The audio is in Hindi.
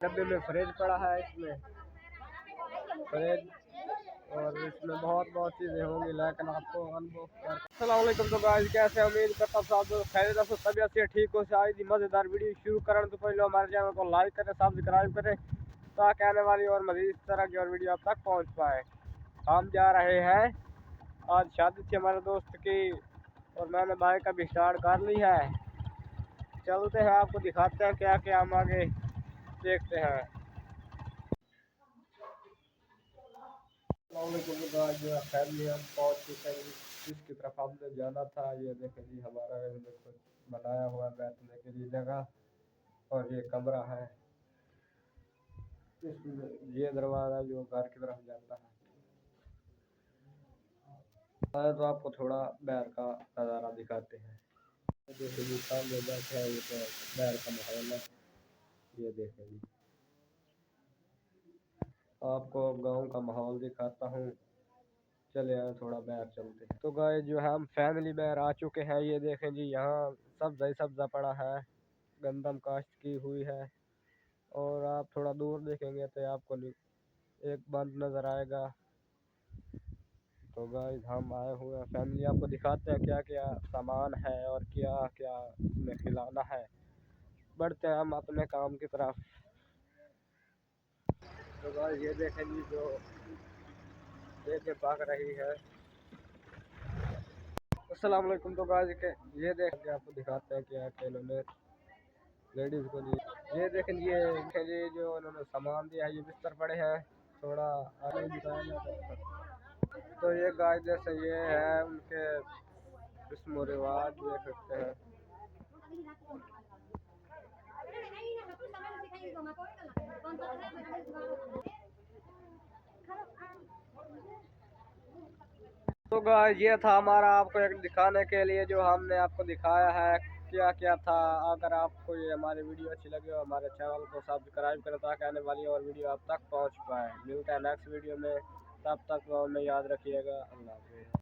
डब्बे में फ्रिज पड़ा है, इसमें फ्रिज और इसमें बहुत बहुत चीज़ें होंगी, लेकिन आपको अनबॉक्स कर। अस्सलाम वालेकुम। तो गाइस कैसे, उम्मीद करता हूं सब खैरियत से, तबीयत से ठीक हो। शायद मज़ेदार वीडियो शुरू करने तो पहले हमारे चैनल को लाइक करें, सब्सक्राइब करें, ताकि आने वाली और मज़ीद इस तरह की और वीडियो आप तक पहुँच पाए। हम जा रहे हैं, आज शादी थी हमारे दोस्त की और मैंने बाइक अभी स्टार्ट कर ली है। चलते हैं, आपको दिखाते हैं क्या क्या हम आगे देखते हैं। जो फैमिली हम पहुँच चुके हैं जिसकी तरफ हमने जाना था। ये देखें जी, हमारा देखो बनाया हुआ बैठने के लिए जगह, और ये कमरा है। इसमें ये दरवाज़ा जो घर की तरफ जाता है। तो आपको थोड़ा बाहर का नज़ारा दिखाते हैं। जैसे जी सामने बैठे हैं, ये तो बाहर का माहौल है। ये देखें जी, आपको गांव का माहौल दिखाता हूँ। चले आए, थोड़ा बाहर चलते हैं। तो गाइस जो है हम फैमिली बाहर आ चुके हैं। ये देखें जी, यहाँ सब्जा ही सब्जा पड़ा है, गंदम काश्त की हुई है। और आप थोड़ा दूर देखेंगे तो आपको एक बंद नज़र आएगा। तो गाइस हम आए हुए हैं, फैमिली आपको दिखाते हैं क्या क्या सामान है और क्या क्या इसमें खिलाना है। बढ़ते हैं हम अपने काम की तरफ। तो गाइस ये देखें जी, जो देखे भाग रही है। अस्सलाम वालेकुम। तो गाइस के ये देख के आपको दिखाते हैं क्या क्या इन्होंने लेडीज़ को दी। ये देखें ये जो उन्होंने सामान दिया है, ये बिस्तर पड़े हैं, थोड़ा आगे दिखाया जाता है। तो ये गाइस जैसे ये है उनके रस्म रिवाज देख सकते हैं। तो गाइस ये था हमारा आपको एक दिखाने के लिए, जो हमने आपको दिखाया है क्या क्या था। अगर आपको ये हमारी वीडियो अच्छी लगी हो, हमारे चैनल को सब्सक्राइब करें, ताकि आने वाली और वीडियो आप तक पहुंच पाए। मिलता है नेक्स्ट वीडियो में, तब तक में याद रखिएगा। अल्लाह हाफ़िज़।